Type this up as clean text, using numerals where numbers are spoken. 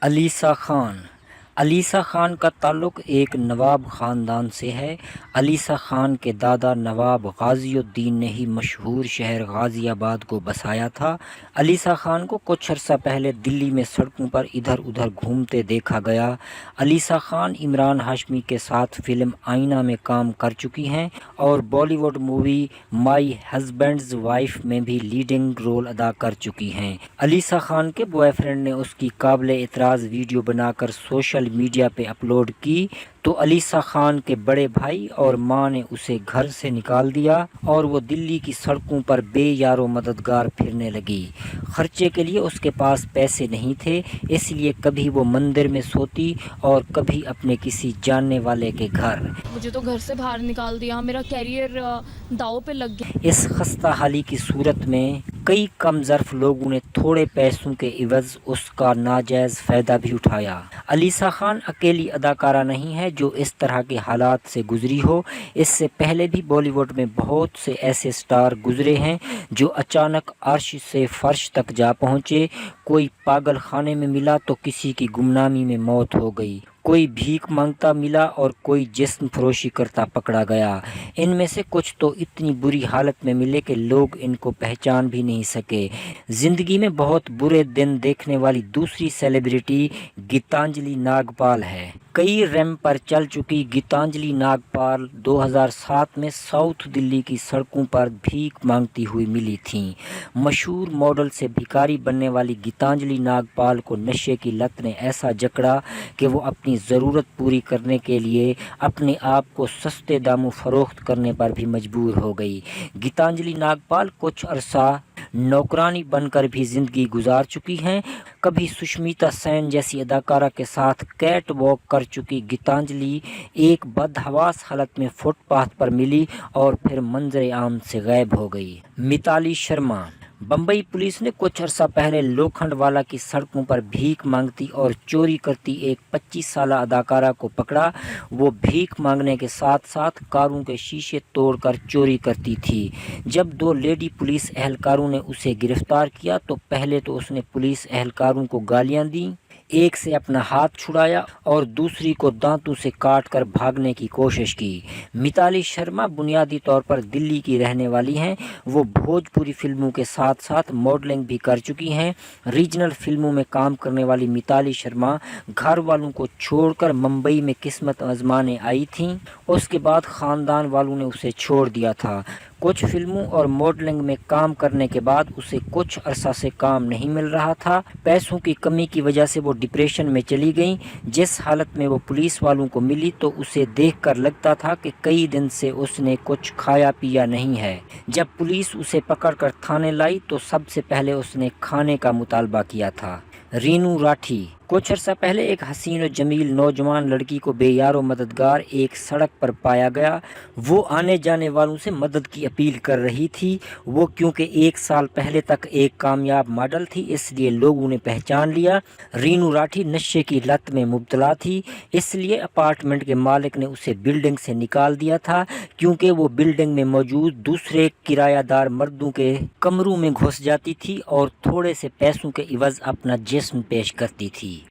علیسا خان۔ علیسا خان کا تعلق ایک نواب خاندان سے ہے۔ علیسا خان کے دادا نواب غازی الدین نے ہی مشہور شہر غازی آباد کو بسایا تھا۔ علیسا خان کو کچھ عرصہ پہلے دلی میں سڑکوں پر ادھر ادھر گھومتے دیکھا گیا۔ علیسا خان عمران ہاشمی کے ساتھ فلم آئینہ میں کام کر چکی ہیں اور Bollywood movie my husband's wife میں بھی لیڈنگ رول ادا کر چکی ہیں۔ علیسا خان کے بوائے فرینڈ نے اس کی قابل اعتراض ویڈیو بنا کر سوشل میڈیا پہ اپلوڈ کی تو علیسا خان کے بڑے بھائی اور ماں نے اسے گھر سے نکال دیا اور وہ دلی کی سڑکوں پر بے یار و مددگار پھرنے لگی۔ خرچے کے لیے اس کے پاس پیسے نہیں تھے، اس لیے کبھی وہ مندر میں سوتی اور کبھی اپنے کسی جاننے والے کے گھر۔ مجھے تو گھر سے باہر نکال دیا، میرا کیریئر داؤ پہ لگ گیا۔ اس خستہ حالی کی صورت میں کئی کم ظرف لوگوں نے تھوڑے پیسوں کے عوض اس کا ناجائز فائدہ بھی اٹھایا۔ علیسا خان اکیلی اداکارہ نہیں ہے جو اس طرح کے حالات سے گزری ہو۔ اس سے پہلے بھی بالی ووڈ میں بہت سے ایسے سٹار گزرے ہیں جو اچانک عرش سے فرش تک جا پہنچے۔ کوئی پاگل خانے میں ملا تو کسی کی گمنامی میں موت ہو گئی، کوئی بھیک مانگتا ملا اور کوئی جسم فروشی کرتا پکڑا گیا۔ ان میں سے کچھ تو اتنی بری حالت میں ملے کہ لوگ ان کو پہچان بھی نہیں سکے۔ زندگی میں بہت برے دن دیکھنے والی دوسری سیلیبریٹی گیتانجلی ناگپال ہے۔ کئی ریم پر چل چکی گیتانجلی ناگپال 2007 میں ساؤتھ دلی کی سڑکوں پر بھیک مانگتی ہوئی ملی تھیں۔ مشہور ماڈل سے بھکاری بننے والی گیتانجلی ناگپال کو نشے کی لت نے ایسا جکڑا کہ وہ اپنی ضرورت پوری کرنے کے لیے اپنے آپ کو سستے داموں فروخت کرنے پر بھی مجبور ہو گئی۔ گیتانجلی ناگپال کچھ عرصہ نوکرانی بن کر بھی زندگی گزار چکی ہیں۔ کبھی سشمیتا سین جیسی اداکارہ کے ساتھ کیٹ واک کر چکی گیتانجلی ایک بدحواس حالت میں فٹ پاتھ پر ملی اور پھر منظر عام سے غائب ہو گئی۔ متالی شرما۔ بمبئی پولیس نے کچھ عرصہ پہلے لوکھنڈ والا کی سڑکوں پر بھیک مانگتی اور چوری کرتی ایک 25 سالہ اداکارہ کو پکڑا۔ وہ بھیک مانگنے کے ساتھ ساتھ کاروں کے شیشے توڑ کر چوری کرتی تھی۔ جب 2 لیڈی پولیس اہلکاروں نے اسے گرفتار کیا تو پہلے تو اس نے پولیس اہلکاروں کو گالیاں دیں، ایک سے اپنا ہاتھ چھڑایا اور دوسری کو دانتوں سے کاٹ کر بھاگنے کی کوشش کی۔ متالی شرما بنیادی طور پر دلی کی رہنے والی ہیں۔ وہ بھوجپوری فلموں کے ساتھ ساتھ ماڈلنگ بھی کر چکی ہیں۔ ریجنل فلموں میں کام کرنے والی متالی شرما گھر والوں کو چھوڑ کر ممبئی میں قسمت آزمانے آئی تھیں۔ اس کے بعد خاندان والوں نے اسے چھوڑ دیا تھا۔ کچھ فلموں اور ماڈلنگ میں کام کرنے کے بعد اسے کچھ عرصہ سے کام نہیں مل رہا تھا۔ پیسوں کی کمی کی وجہ سے وہ ڈپریشن میں چلی گئیں۔ جس حالت میں وہ پولیس والوں کو ملی تو اسے دیکھ کر لگتا تھا کہ کئی دن سے اس نے کچھ کھایا پیا نہیں ہے۔ جب پولیس اسے پکڑ کر تھانے لائی تو سب سے پہلے اس نے کھانے کا مطالبہ کیا تھا۔ رینو راٹھی۔ کچھ عرصہ پہلے ایک حسین و جمیل نوجوان لڑکی کو بے یار و مددگار ایک سڑک پر پایا گیا۔ وہ آنے جانے والوں سے مدد کی اپیل کر رہی تھی۔ وہ کیونکہ 1 سال پہلے تک ایک کامیاب ماڈل تھی اس لیے لوگوں نے پہچان لیا۔ رینو راٹھی نشے کی لت میں مبتلا تھی، اس لیے اپارٹمنٹ کے مالک نے اسے بلڈنگ سے نکال دیا تھا کیونکہ وہ بلڈنگ میں موجود دوسرے کرایہ دار مردوں کے کمروں میں گھس جاتی تھی اور تھوڑے سے پیسوں کے عوض اپنا جسم پیش کرتی تھی۔